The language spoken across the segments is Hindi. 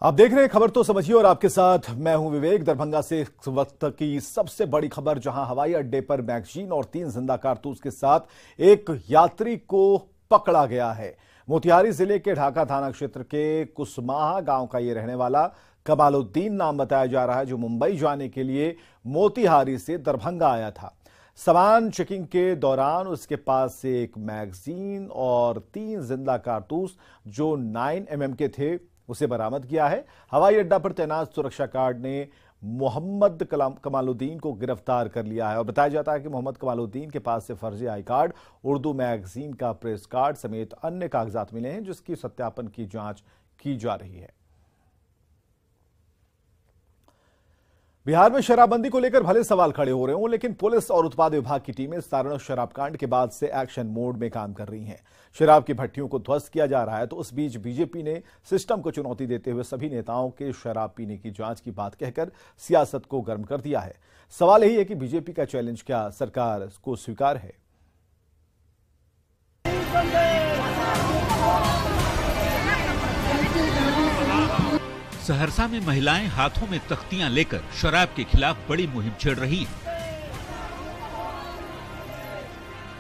आप देख रहे हैं खबर तो समझिए और आपके साथ मैं हूं विवेक। दरभंगा से इस वक्त की सबसे बड़ी खबर, जहां हवाई अड्डे पर मैगजीन और 3 जिंदा कारतूस के साथ एक यात्री को पकड़ा गया है। मोतिहारी जिले के ढाका थाना क्षेत्र के कुसमाहा गांव का ये रहने वाला कमालुद्दीन नाम बताया जा रहा है, जो मुंबई जाने के लिए मोतिहारी से दरभंगा आया था। सामान चेकिंग के दौरान उसके पास से एक मैगजीन और 3 जिंदा कारतूस जो 9mm के थे उसे बरामद किया है। हवाई अड्डा पर तैनात सुरक्षा गार्ड ने मोहम्मद कमालुद्दीन को गिरफ्तार कर लिया है और बताया जाता है कि मोहम्मद कमालुद्दीन के पास से फर्जी आई कार्ड, उर्दू मैगजीन का प्रेस कार्ड समेत अन्य कागजात मिले हैं, जिसकी सत्यापन की जांच की जा रही है। बिहार में शराबबंदी को लेकर भले सवाल खड़े हो रहे हों, लेकिन पुलिस और उत्पाद विभाग की टीमें सारण शराबकांड के बाद से एक्शन मोड में काम कर रही हैं। शराब की भट्टियों को ध्वस्त किया जा रहा है, तो उस बीच बीजेपी ने सिस्टम को चुनौती देते हुए सभी नेताओं के शराब पीने की जांच की बात कहकर सियासत को गर्म कर दिया है। सवाल यही है कि बीजेपी का चैलेंज क्या सरकार को स्वीकार है? सहरसा में महिलाएं हाथों में तख्तियां लेकर शराब के खिलाफ बड़ी मुहिम छेड़ रही हैं।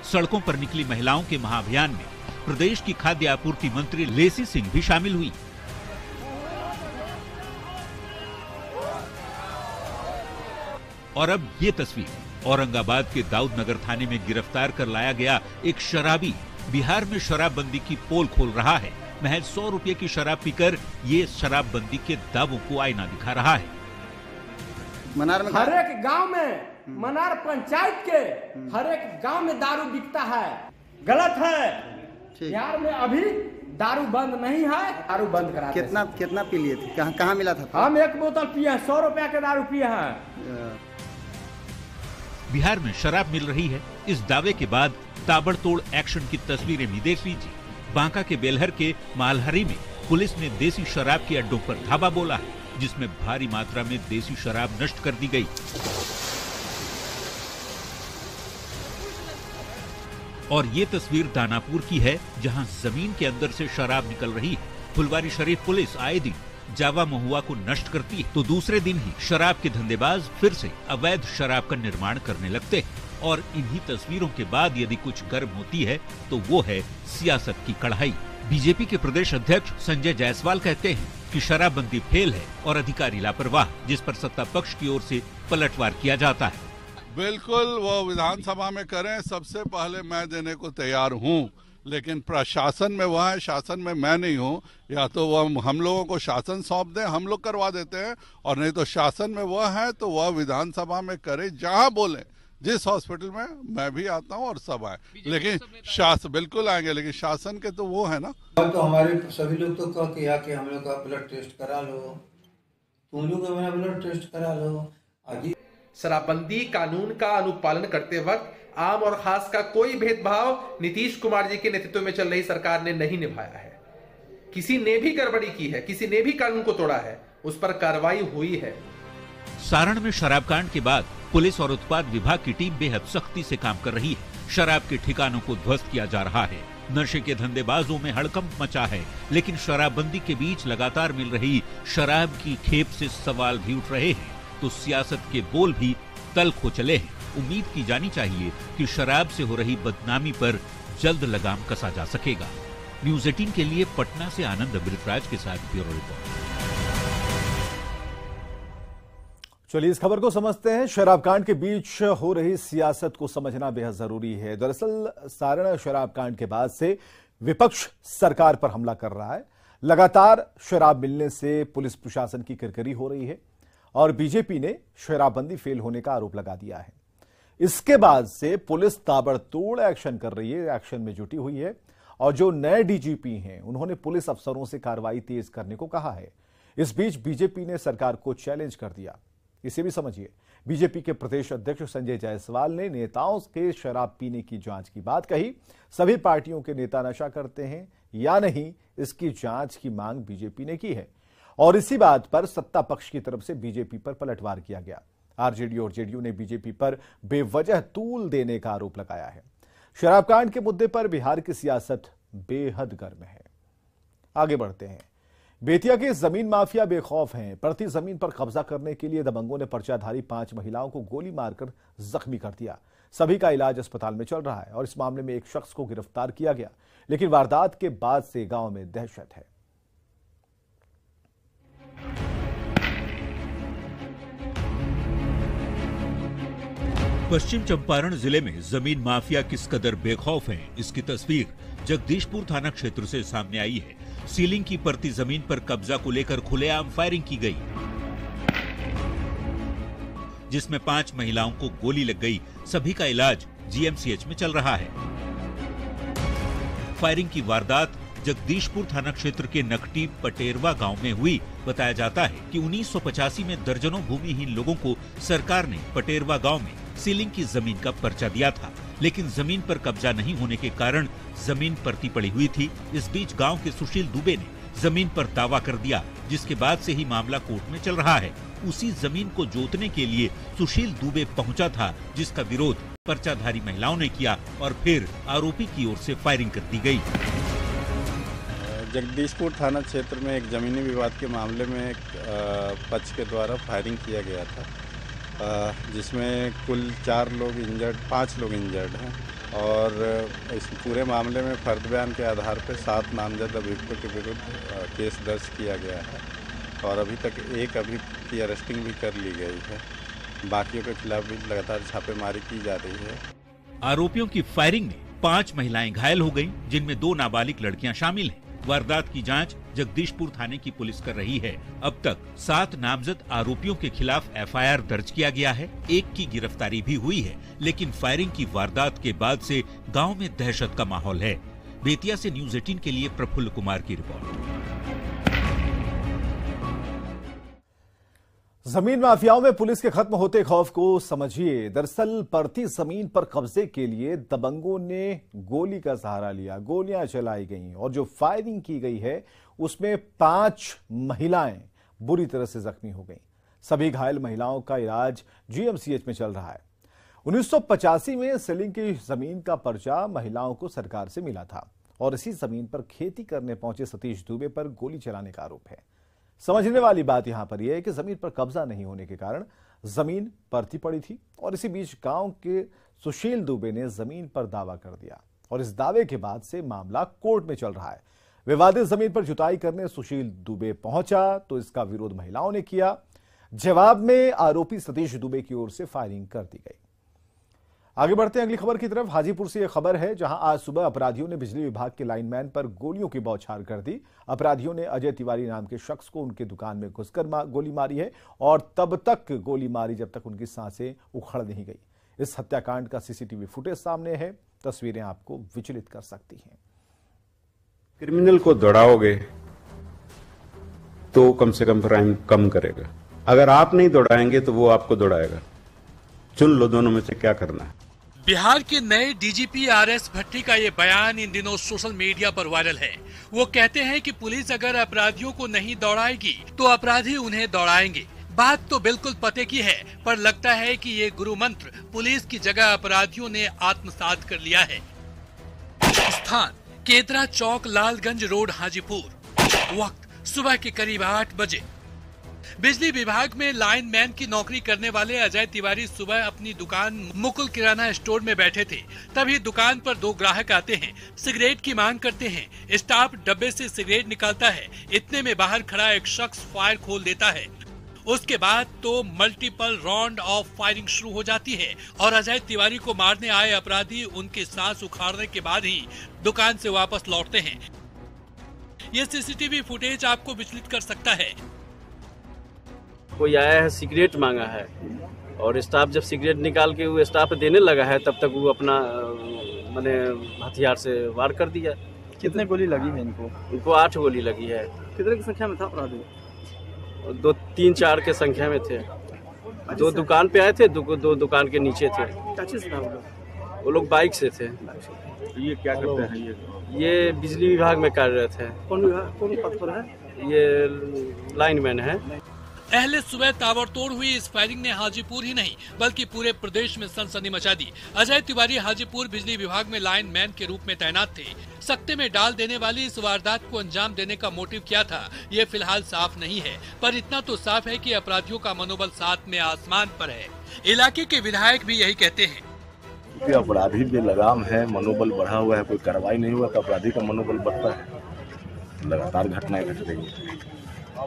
सड़कों पर निकली महिलाओं के महाअभियान में प्रदेश की खाद्य आपूर्ति मंत्री लेसी सिंह भी शामिल हुई। और अब ये तस्वीर औरंगाबाद के दाऊदनगर थाने में गिरफ्तार कर लाया गया एक शराबी बिहार में शराबबंदी की पोल खोल रहा है। महज 100 रुपये की शराब पीकर ये शराबबंदी के दावों को आईना दिखा रहा है। मनार में हर एक गांव में, मनार पंचायत के हर एक गांव में दारू बिकता है। गलत है। बिहार में अभी दारू बंद नहीं है, दारू बंद करा। कितना पी लिए थे? कहाँ मिला था? हम 1 बोतल पिए हैं, 100 रुपया के दारू पिए हैं। बिहार में शराब मिल रही है, इस दावे के बाद ताबड़तोड़ एक्शन की तस्वीरें भी देख लीजिए। बांका के बेलहर के मालहरी में पुलिस ने देसी शराब के अड्डों पर धावा बोला है, जिसमें भारी मात्रा में देसी शराब नष्ट कर दी गई। और ये तस्वीर दानापुर की है, जहां जमीन के अंदर से शराब निकल रही है। फुलवारी शरीफ पुलिस आए दिन जावा महुआ को नष्ट करती है, तो दूसरे दिन ही शराब के धंधेबाज फिर से अवैध शराब का निर्माण करने लगते हैं। और इन्हीं तस्वीरों के बाद यदि कुछ गर्म होती है तो वो है सियासत की कढ़ाई। बीजेपी के प्रदेश अध्यक्ष संजय जायसवाल कहते हैं कि शराबबंदी फेल है और अधिकारी लापरवाह, जिस पर सत्ता पक्ष की ओर से पलटवार किया जाता है। बिल्कुल वो विधानसभा में करें, सबसे पहले मैं देने को तैयार हूँ, लेकिन प्रशासन में वह है, शासन में मैं नहीं हूँ। या तो वह हम लोगों को शासन सौंप दें, हम लोग करवा देते हैं, और नहीं तो शासन में वह है तो वह विधानसभा में करे, जहाँ बोले। जिस हॉस्पिटल में मैं भी आता हूँ और सब आए, लेकिन शासन बिल्कुल आएंगे, लेकिन शासन के तो वो है ना। तो हमारे सभी लोग तो किया कि हम लोग का ब्लड टेस्ट करा लो, तुम लोग का मेरा ब्लड टेस्ट करा लो। शराबबंदी कानून का अनुपालन करते वक्त आम और खास का कोई भेदभाव नीतीश कुमार जी के नेतृत्व में चल रही सरकार ने नहीं निभाया है। किसी ने भी गड़बड़ी की है, किसी ने भी कानून को तोड़ा है, उस पर कार्रवाई हुई है। सारण में शराबकांड के बाद पुलिस और उत्पाद विभाग की टीम बेहद सख्ती से काम कर रही है। शराब के ठिकानों को ध्वस्त किया जा रहा है। नशे के धंधेबाजों में हड़कंप मचा है, लेकिन शराबबंदी के बीच लगातार मिल रही शराब की खेप से सवाल भी उठ रहे हैं, तो सियासत के बोल भी तल्ख हो चले हैं। उम्मीद की जानी चाहिए कि शराब से हो रही बदनामी पर जल्द लगाम कसा जा सकेगा। न्यूज़ 18 के लिए पटना से आनंद अमृतराज के साथ ब्यूरो रिपोर्ट। चलिए इस खबर को समझते हैं। शराबकांड के बीच हो रही सियासत को समझना बेहद जरूरी है। दरअसल सारण शराबकांड के बाद से विपक्ष सरकार पर हमला कर रहा है। लगातार शराब मिलने से पुलिस प्रशासन की किरकिरी हो रही है और बीजेपी ने शराबबंदी फेल होने का आरोप लगा दिया है। इसके बाद से पुलिस ताबड़तोड़ एक्शन कर रही है, एक्शन में जुटी हुई है और जो नए डीजीपी हैं उन्होंने पुलिस अफसरों से कार्रवाई तेज करने को कहा है। इस बीच बीजेपी ने सरकार को चैलेंज कर दिया। इसे भी समझिए। बीजेपी के प्रदेश अध्यक्ष संजय जायसवाल ने नेताओं के शराब पीने की जांच की बात कही। सभी पार्टियों के नेता नशा करते हैं या नहीं, इसकी जांच की मांग बीजेपी ने की है और इसी बात पर सत्ता पक्ष की तरफ से बीजेपी पर पलटवार किया गया। आरजेडी और जेडीयू ने बीजेपी पर बेवजह तूल देने का आरोप लगाया है। शराबकांड के मुद्दे पर बिहार की सियासत बेहद गर्म है। आगे बढ़ते हैं। बेतिया के जमीन माफिया बेखौफ हैं। प्रति जमीन पर कब्जा करने के लिए दबंगों ने पर्चाधारी 5 महिलाओं को गोली मारकर जख्मी कर दिया। सभी का इलाज अस्पताल में चल रहा है और इस मामले में एक शख्स को गिरफ्तार किया गया, लेकिन वारदात के बाद से गांव में दहशत है। पश्चिम चंपारण जिले में जमीन माफिया किस कदर बेखौफ हैं, इसकी तस्वीर जगदीशपुर थाना क्षेत्र से सामने आई है। सीलिंग की परती जमीन पर कब्जा को लेकर खुलेआम फायरिंग की गई, जिसमें 5 महिलाओं को गोली लग गई। सभी का इलाज जीएमसीएच में चल रहा है। फायरिंग की वारदात जगदीशपुर थाना क्षेत्र के नकटी पटेरवा गांव में हुई। बताया जाता है कि 1985 में दर्जनों भूमिहीन लोगों को सरकार ने पटेरवा गांव में सीलिंग की जमीन का पर्चा दिया था, लेकिन जमीन पर कब्जा नहीं होने के कारण जमीन परती पड़ी हुई थी। इस बीच गांव के सुशील दुबे ने जमीन पर दावा कर दिया, जिसके बाद से ही मामला कोर्ट में चल रहा है। उसी जमीन को जोतने के लिए सुशील दुबे पहुंचा था, जिसका विरोध पर्चाधारी महिलाओं ने किया और फिर आरोपी की ओर से फायरिंग कर दी गई। जगदीशपुर थाना क्षेत्र में एक जमीनी विवाद के मामले में एक पक्ष के द्वारा फायरिंग किया गया था, जिसमें कुल 5 लोग इंजर्ड हैं और इस पूरे मामले में फर्द बयान के आधार पर 7 नामजद अभियुक्तों के विरुद्ध केस दर्ज किया गया है और अभी तक एक अभियुक्त की अरेस्टिंग भी कर ली गई है। बाकियों के खिलाफ भी लगातार छापेमारी की जा रही है। आरोपियों की फायरिंग में 5 महिलाएं घायल हो गयीं, जिनमें 2 नाबालिग लड़कियां शामिल हैं। वारदात की जांच जगदीशपुर थाने की पुलिस कर रही है। अब तक 7 नामजद आरोपियों के खिलाफ एफआईआर दर्ज किया गया है। एक की गिरफ्तारी भी हुई है, लेकिन फायरिंग की वारदात के बाद से गांव में दहशत का माहौल है। बेतिया से न्यूज़ 18 के लिए प्रफुल्ल कुमार की रिपोर्ट। जमीन माफियाओं में पुलिस के खत्म होते खौफ को समझिए। दरअसल परती जमीन पर कब्जे के लिए दबंगों ने गोली का सहारा लिया, गोलियां चलाई गईं और जो फायरिंग की गई है उसमें 5 महिलाएं बुरी तरह से जख्मी हो गईं। सभी घायल महिलाओं का इलाज जीएमसीएच में चल रहा है। 1985 में सीलिंग की जमीन का पर्चा महिलाओं को सरकार से मिला था और इसी जमीन पर खेती करने पहुंचे सतीश दुबे पर गोली चलाने का आरोप है। समझने वाली बात यहां पर यह है कि जमीन पर कब्जा नहीं होने के कारण जमीन परती पड़ी थी और इसी बीच गांव के सुशील दुबे ने जमीन पर दावा कर दिया और इस दावे के बाद से मामला कोर्ट में चल रहा है। विवादित जमीन पर जुताई करने सुशील दुबे पहुंचा तो इसका विरोध महिलाओं ने किया। जवाब में आरोपी सतीश दुबे की ओर से फायरिंग कर दी गई। आगे बढ़ते हैं अगली खबर की तरफ। हाजीपुर से यह खबर है, जहां आज सुबह अपराधियों ने बिजली विभाग के लाइनमैन पर गोलियों की बौछार कर दी। अपराधियों ने अजय तिवारी नाम के शख्स को उनके दुकान में घुसकर गोली मारी है और तब तक गोली मारी जब तक उनकी सांसें उखड़ नहीं गई। इस हत्याकांड का सीसीटीवी फुटेज सामने है। तस्वीरें आपको विचलित कर सकती हैं। क्रिमिनल को दौड़ाओगे तो कम से कम क्राइम कम करेगा। अगर आप नहीं दौड़ाएंगे तो वो आपको दौड़ाएगा। चुन लो दोनों में से क्या करना है। बिहार के नए डीजीपी आरएस भट्टी का ये बयान इन दिनों सोशल मीडिया पर वायरल है। वो कहते हैं कि पुलिस अगर अपराधियों को नहीं दौड़ाएगी तो अपराधी उन्हें दौड़ाएंगे। बात तो बिल्कुल पते की है, पर लगता है कि ये गुरु मंत्र पुलिस की जगह अपराधियों ने आत्मसात कर लिया है। स्थान केतरा चौक, लालगंज रोड, हाजीपुर। वक्त सुबह के करीब 8 बजे। बिजली विभाग में लाइनमैन की नौकरी करने वाले अजय तिवारी सुबह अपनी दुकान मुकुल किराना स्टोर में बैठे थे। तभी दुकान पर 2 ग्राहक आते हैं, सिगरेट की मांग करते हैं। स्टाफ डब्बे से सिगरेट निकालता है। इतने में बाहर खड़ा एक शख्स फायर खोल देता है। उसके बाद तो मल्टीपल राउंड ऑफ फायरिंग शुरू हो जाती है और अजय तिवारी को मारने आए अपराधी उनकी सांस उखाड़ने के बाद ही दुकान से वापस लौटते हैं। ये सीसीटीवी फुटेज आपको विचलित कर सकता है। कोई आया है, सिगरेट मांगा है और स्टाफ जब सिगरेट निकाल के वो स्टाफ देने लगा है तब तक वो अपना मैंने हथियार से वार कर दिया। कितने गोली लगी है इनको? इनको 8 गोली लगी है। कितने की संख्या में था अपराधी? 2, 3, 4 के संख्या में थे। 2 दुकान पे आए थे, 2 दुकान के नीचे थे। क्या चीज था वो लोग बाइक से थे। ये क्या करते हैं? ये बिजली विभाग में कार्यरत है। कौन विभाग, कौन पद पर है? ये लाइनमैन है। अहले सुबह ताबड़तोड़ हुई इस फायरिंग ने हाजीपुर ही नहीं बल्कि पूरे प्रदेश में सनसनी मचा दी। अजय तिवारी हाजीपुर बिजली विभाग में लाइन मैन के रूप में तैनात थे। सख्ते में डाल देने वाली इस वारदात को अंजाम देने का मोटिव क्या था, ये फिलहाल साफ नहीं है, पर इतना तो साफ है कि अपराधियों का मनोबल साथ में आसमान पर है। इलाके के विधायक भी यही कहते हैं। अपराधी भी लगाम है, मनोबल बढ़ा हुआ है, कोई कार्रवाई नहीं हुआ तो अपराधी का मनोबल बढ़ता है। लगातार घटनाएं घट रही है।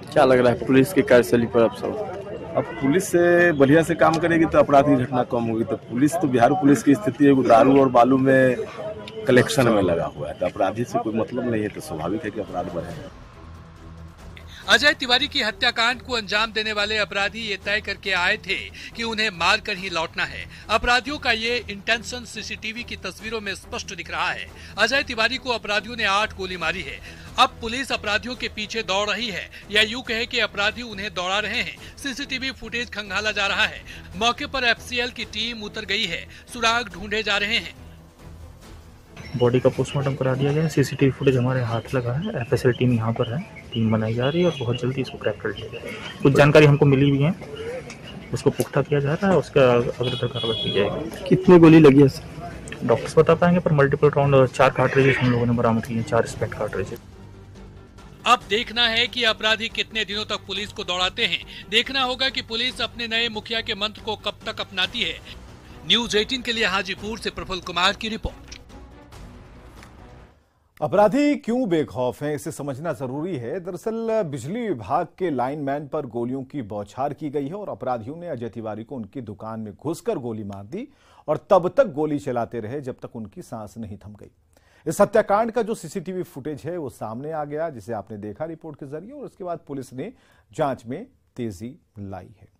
क्या लग रहा है पुलिस की कार्यशैली पर अब सब? अब पुलिस से बढ़िया से काम करेगी तो अपराधी घटना कम होगी। तो पुलिस तो बिहार पुलिस की स्थिति है दारू और बालू में कलेक्शन में लगा हुआ है, तो अपराधी से कोई मतलब नहीं है, तो स्वाभाविक है कि अपराध बढ़े। अजय तिवारी की हत्याकांड को अंजाम देने वाले अपराधी ये तय करके आए थे कि उन्हें मार कर ही लौटना है। अपराधियों का ये इंटेंशन सीसीटीवी की तस्वीरों में स्पष्ट दिख रहा है। अजय तिवारी को अपराधियों ने 8 गोली मारी है। अब पुलिस अपराधियों के पीछे दौड़ रही है, या यूं कहे कि अपराधी उन्हें दौड़ा रहे हैं। सीसीटीवी फुटेज खंगाला जा रहा है। मौके पर एफसीएल की टीम उतर गई है, सुराग ढूंढे जा रहे हैं। बॉडी का पोस्टमार्टम करा दिया गया है। सीसीटीवी फुटेज हमारे हाथ लगा है। एफएसएल टीम यहाँ पर है, टीम बनाई जा रही है और बहुत जल्दी इसको क्रैक कर लिया जाएगा। कुछ जानकारी हमको मिली भी है, उसको पुख्ता किया जा रहा है, उसका अग्रतर कार्रवाई की जाएगी। कितनी गोली लगी है सर? डॉक्टर्स बता पाएंगे, पर मल्टीपल राउंड और 4 कार्ट्रिजेस हम लोगों ने बरामद किए हैं, 4 स्पेक्ट कार्ट्रिजेस। अब देखना है कि अपराधी कितने दिनों तक पुलिस को दौड़ाते हैं। देखना होगा कि पुलिस अपने नए मुखिया के मंत्र को कब तक अपनाती है। न्यूज 18 के लिए हाजीपुर से प्रफुल्ल कुमार की रिपोर्ट। अपराधी क्यों बेखौफ हैं, इसे समझना जरूरी है। दरअसल बिजली विभाग के लाइनमैन पर गोलियों की बौछार की गई है और अपराधियों ने अजय तिवारी को उनकी दुकान में घुसकर गोली मार दी और तब तक गोली चलाते रहे जब तक उनकी सांस नहीं थम गई। इस हत्याकांड का जो सीसीटीवी फुटेज है वो सामने आ गया, जिसे आपने देखा रिपोर्ट के जरिए, और उसके बाद पुलिस ने जांच में तेजी लाई है।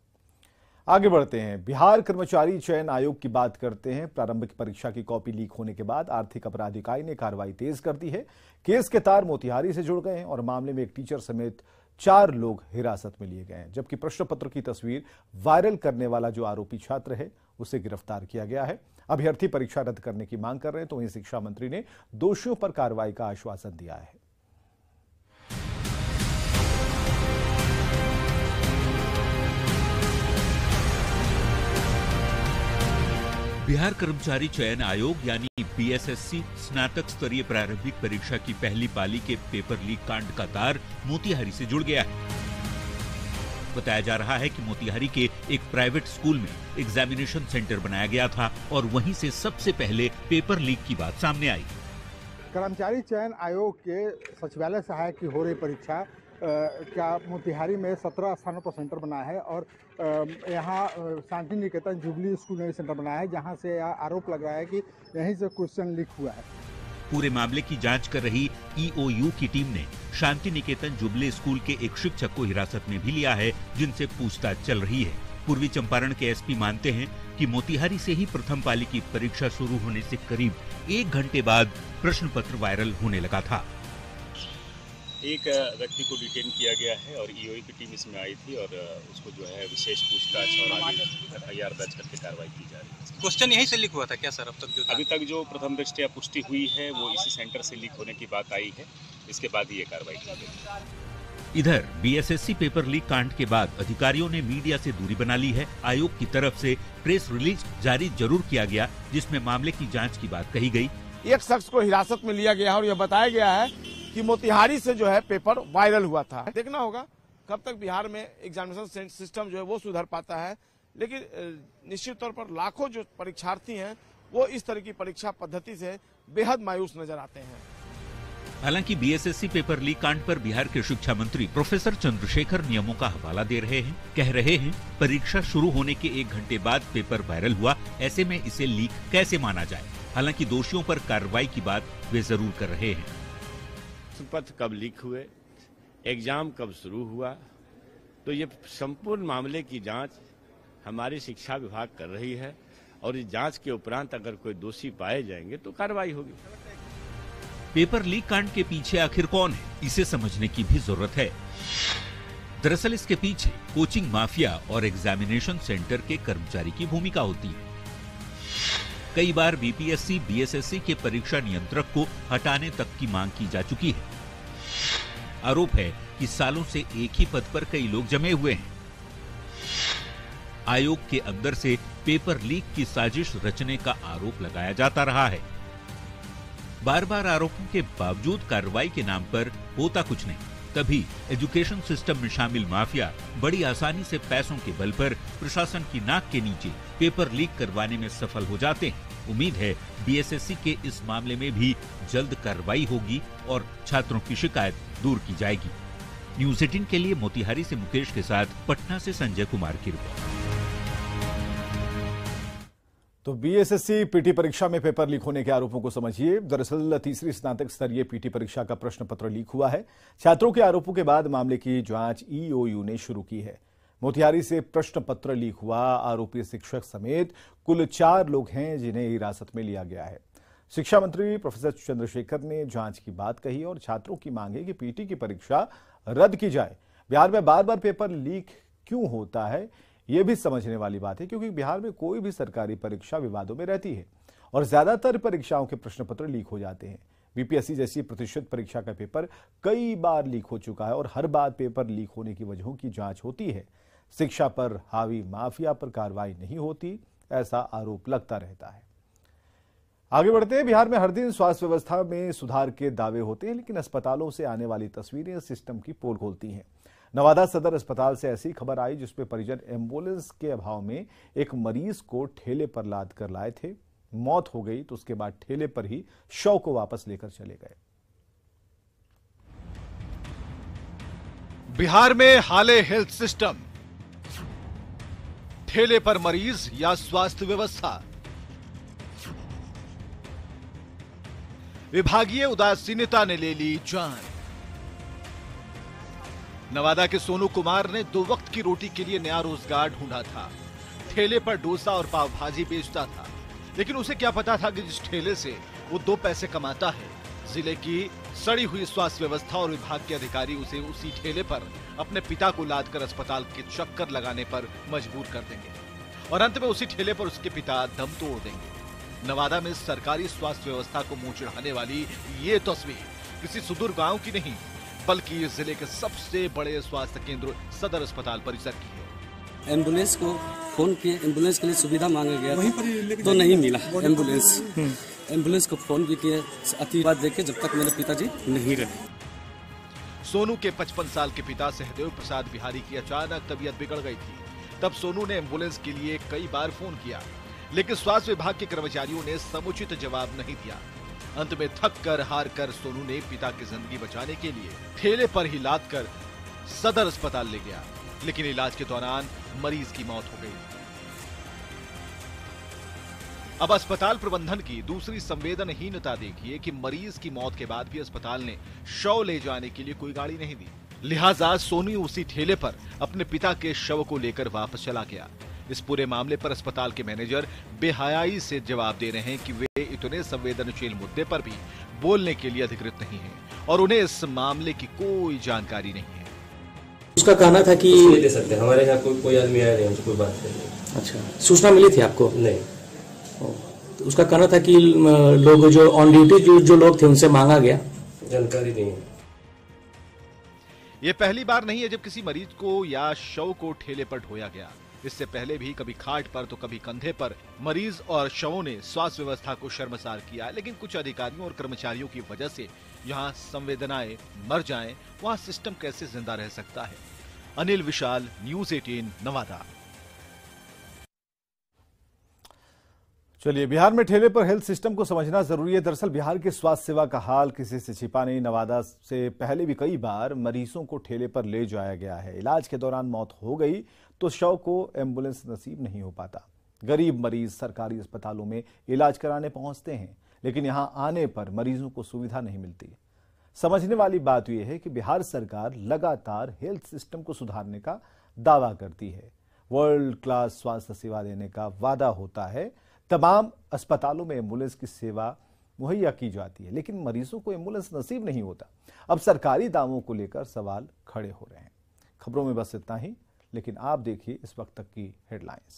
आगे बढ़ते हैं, बिहार कर्मचारी चयन आयोग की बात करते हैं। प्रारंभिक परीक्षा की कॉपी लीक होने के बाद आर्थिक अपराध इकाई ने कार्रवाई तेज कर दी है। केस के तार मोतिहारी से जुड़ गए हैं और मामले में एक टीचर समेत 4 लोग हिरासत में लिए गए हैं, जबकि प्रश्न पत्र की तस्वीर वायरल करने वाला जो आरोपी छात्र है उसे गिरफ्तार किया गया है। अभ्यर्थी परीक्षा रद्द करने की मांग कर रहे हैं, तो वहीं शिक्षा मंत्री ने दोषियों पर कार्रवाई का आश्वासन दिया है। बिहार कर्मचारी चयन आयोग यानी बीएसएससी स्नातक स्तरीय प्रारंभिक परीक्षा की पहली पाली के पेपर लीक कांड का तार मोतिहारी से जुड़ गया है। बताया जा रहा है कि मोतिहारी के एक प्राइवेट स्कूल में एग्जामिनेशन सेंटर बनाया गया था और वहीं से सबसे पहले पेपर लीक की बात सामने आई। कर्मचारी चयन आयोग के सचिवालय सहायक की हो रही परीक्षा क्या मोतिहारी में 17 स्थानों पर सेंटर बना है और यहाँ शांति निकेतन जुबली स्कूल में सेंटर बना है, जहाँ से आरोप लग रहा है कि यहीं से क्वेश्चन लीक हुआ है। पूरे मामले की जांच कर रही ईओयू की टीम ने शांति निकेतन जुबली स्कूल के एक शिक्षक को हिरासत में भी लिया है, जिनसे पूछताछ चल रही है। पूर्वी चंपारण के एसपी मानते हैं कि मोतिहारी से ही प्रथम पाली की परीक्षा शुरू होने से करीब 1 घंटे बाद प्रश्न पत्र वायरल होने लगा था। एक व्यक्ति को डिटेन किया गया है और ईओई की टीम इसमें आई थी और उसको जो है विशेष पूछताछ और आगे एफआईआर दर्ज करके कार्रवाई की जा रही है। क्वेश्चन यहीं से लीक हुआ था क्या सर? अभी तक जो प्रथम दृष्टया पुष्टि हुई है वो इसी सेंटर से लीक होने की बात आई है, इसके बाद ही ये कार्रवाई की गई। इधर बीएसएससी पेपर लीक कांड के बाद अधिकारियों ने मीडिया से दूरी बना ली है। आयोग की तरफ से प्रेस रिलीज जारी जरूर किया गया, जिसमें मामले की जांच की बात कही गई। एक शख्स को हिरासत में लिया गया है और यह बताया गया है कि मोतिहारी से जो है पेपर वायरल हुआ था। देखना होगा कब तक बिहार में एग्जामिनेशन सिस्टम जो है वो सुधर पाता है, लेकिन निश्चित तौर पर लाखों जो परीक्षार्थी हैं वो इस तरह की परीक्षा पद्धति से बेहद मायूस नजर आते हैं। हालांकि बीएसएससी पेपर लीक कांड पर बिहार के शिक्षा मंत्री प्रोफेसर चंद्रशेखर नियमों का हवाला दे रहे हैं। कह रहे हैं परीक्षा शुरू होने के 1 घंटे बाद पेपर वायरल हुआ, ऐसे में इसे लीक कैसे माना जाए। हालांकि दोषियों पर कार्रवाई की बात वे जरूर कर रहे हैं। पत्र कब लीक हुए, एग्जाम कब शुरू हुआ, तो ये संपूर्ण मामले की जांच हमारी शिक्षा विभाग कर रही है और इस जांच के उपरांत अगर कोई दोषी पाए जाएंगे तो कार्रवाई होगी। पेपर लीक कांड के पीछे आखिर कौन है, इसे समझने की भी जरूरत है। दरअसल इसके पीछे कोचिंग माफिया और एग्जामिनेशन सेंटर के कर्मचारी की भूमिका होती है। कई बार बीपीएससी बीएसएससी के परीक्षा नियंत्रक को हटाने तक की मांग की जा चुकी है। आरोप है कि सालों से एक ही पद पर कई लोग जमे हुए हैं। आयोग के अंदर से पेपर लीक की साजिश रचने का आरोप लगाया जाता रहा है। बार बार आरोपों के बावजूद कार्रवाई के नाम पर होता कुछ नहीं। तभी एजुकेशन सिस्टम में शामिल माफिया बड़ी आसानी से पैसों के बल पर प्रशासन की नाक के नीचे पेपर लीक करवाने में सफल हो जाते हैं। उम्मीद है बीएसएससी के इस मामले में भी जल्द कार्रवाई होगी और छात्रों की शिकायत दूर की जाएगी। न्यूज़ 18 के लिए मोतिहारी से मुकेश के साथ पटना से संजय कुमार की रिपोर्ट। तो बीएसएससी पीटी परीक्षा में पेपर लीक होने के आरोपों को समझिए। दरअसल तीसरी स्नातक स्तरीय पीटी परीक्षा का प्रश्न पत्र लीक हुआ है। छात्रों के आरोपों के बाद मामले की जांच ईओयू ने शुरू की है। मोतिहारी से प्रश्न पत्र लीक हुआ आरोपी शिक्षक समेत कुल 4 लोग हैं जिन्हें हिरासत में लिया गया है। शिक्षा मंत्री प्रोफेसर चंद्रशेखर ने जांच की बात कही और छात्रों की मांग है कि पीटी की परीक्षा रद्द की जाए। बिहार में बार बार पेपर लीक क्यों होता है, यह भी समझने वाली बात है, क्योंकि बिहार में कोई भी सरकारी परीक्षा विवादों में रहती है और ज्यादातर परीक्षाओं के प्रश्न पत्र लीक हो जाते हैं। बीपीएससी जैसी प्रतिष्ठित परीक्षा का पेपर कई बार लीक हो चुका है और हर बार पेपर लीक होने की वजहों की जांच होती है। शिक्षा पर हावी माफिया पर कार्रवाई नहीं होती, ऐसा आरोप लगता रहता है। आगे बढ़ते हैं। बिहार में हर दिन स्वास्थ्य व्यवस्था में सुधार के दावे होते हैं, लेकिन अस्पतालों से आने वाली तस्वीरें सिस्टम की पोल खोलती हैं। नवादा सदर अस्पताल से ऐसी खबर आई जिसमें परिजन एम्बुलेंस के अभाव में एक मरीज को ठेले पर लाद कर लाए थे। मौत हो गई तो उसके बाद ठेले पर ही शव को वापस लेकर चले गए। बिहार में हाले हेल्थ सिस्टम, ठेले पर मरीज या स्वास्थ्य व्यवस्था। विभागीय उदासीनता ने ले ली जान। नवादा के सोनू कुमार ने 2 वक्त की रोटी के लिए नया रोजगार ढूंढा था। ठेले पर डोसा और पाव भाजी बेचता था, लेकिन उसे क्या पता था कि जिस ठेले से वो 2 पैसे कमाता है, जिले की सड़ी हुई स्वास्थ्य व्यवस्था और विभाग के अधिकारी उसे उसी ठेले पर अपने पिता को लादकर अस्पताल के चक्कर लगाने पर मजबूर कर देंगे और अंत में उसी ठेले पर उसके पिता दम तोड़ देंगे। नवादा में सरकारी स्वास्थ्य व्यवस्था को मुंह चढ़ाने वाली ये तस्वीर किसी सुदूर गांव की नहीं, बल्कि जिले के सबसे बड़े स्वास्थ्य केंद्र सदर अस्पताल परिसर की है। एम्बुलेंस को फोन किए, एम्बुलेंस के लिए सुविधा मांगा गया था, तो नहीं मिला एम्बुलेंस। एम्बुलेंस को फोन भी किए, अतिवाद देखे जब तक मेरे पिताजी नहीं रहे। सोनू के 55 साल के पिता सहदेव प्रसाद बिहारी की अचानक तबीयत बिगड़ गई थी। तब सोनू ने एम्बुलेंस के लिए कई बार फोन किया, लेकिन स्वास्थ्य विभाग के कर्मचारियों ने समुचित जवाब नहीं दिया। अंत में थक कर हार कर सोनू ने पिता की जिंदगी बचाने के लिए ठेले पर ही लाद कर सदर अस्पताल ले गया, लेकिन इलाज के दौरान मरीज की मौत हो गई। अब अस्पताल प्रबंधन की दूसरी संवेदनहीनता देखिए कि मरीज की मौत के बाद भी अस्पताल ने शव ले जाने के लिए कोई गाड़ी नहीं दी। लिहाजा सोनू उसी ठेले पर अपने पिता के शव को लेकर वापस चला गया। इस पूरे मामले पर अस्पताल के मैनेजर बेहयाई से जवाब दे रहे हैं कि वे इतने संवेदनशील मुद्दे पर भी बोलने के लिए अधिकृत नहीं हैं और उन्हें इस मामले की कोई जानकारी नहीं है। उसका कहना था कि नहीं दे सकते, हमारे यहाँ कोई आदमी आया नहीं, हमसे कोई बात नहीं। अच्छा, सूचना मिली थी आपको? नहीं। तो उसका कहना था कि लोग जो ऑन ड्यूटी जो लोग थे उनसे मांगा गया, जानकारी नहीं है। ये पहली बार नहीं है जब किसी मरीज को या शव को ठेले पर ढोया गया। इससे पहले भी कभी खाट पर तो कभी कंधे पर मरीज और शवों ने स्वास्थ्य व्यवस्था को शर्मसार किया, लेकिन कुछ अधिकारियों और कर्मचारियों की वजह से यहाँ संवेदनाएं मर जाएं, वहाँ सिस्टम कैसे जिंदा रह सकता है। अनिल विशाल, न्यूज़ 18 नवादा। चलिए, बिहार में ठेले पर हेल्थ सिस्टम को समझना जरूरी है। दरअसल बिहार की स्वास्थ्य सेवा का हाल किसी से छिपा नहीं। नवादा से पहले भी कई बार मरीजों को ठेले पर ले जाया गया है। इलाज के दौरान मौत हो गई तो शव को एम्बुलेंस नसीब नहीं हो पाता। गरीब मरीज सरकारी अस्पतालों में इलाज कराने पहुंचते हैं, लेकिन यहां आने पर मरीजों को सुविधा नहीं मिलती। समझने वाली बात यह है कि बिहार सरकार लगातार हेल्थ सिस्टम को सुधारने का दावा करती है, वर्ल्ड क्लास स्वास्थ्य सेवा देने का वादा होता है, तमाम अस्पतालों में एम्बुलेंस की सेवा मुहैया की जाती है, लेकिन मरीजों को एम्बुलेंस नसीब नहीं होता। अब सरकारी दावों को लेकर सवाल खड़े हो रहे हैं। खबरों में बस इतना ही, लेकिन आप देखिए इस वक्त तक की हेडलाइंस।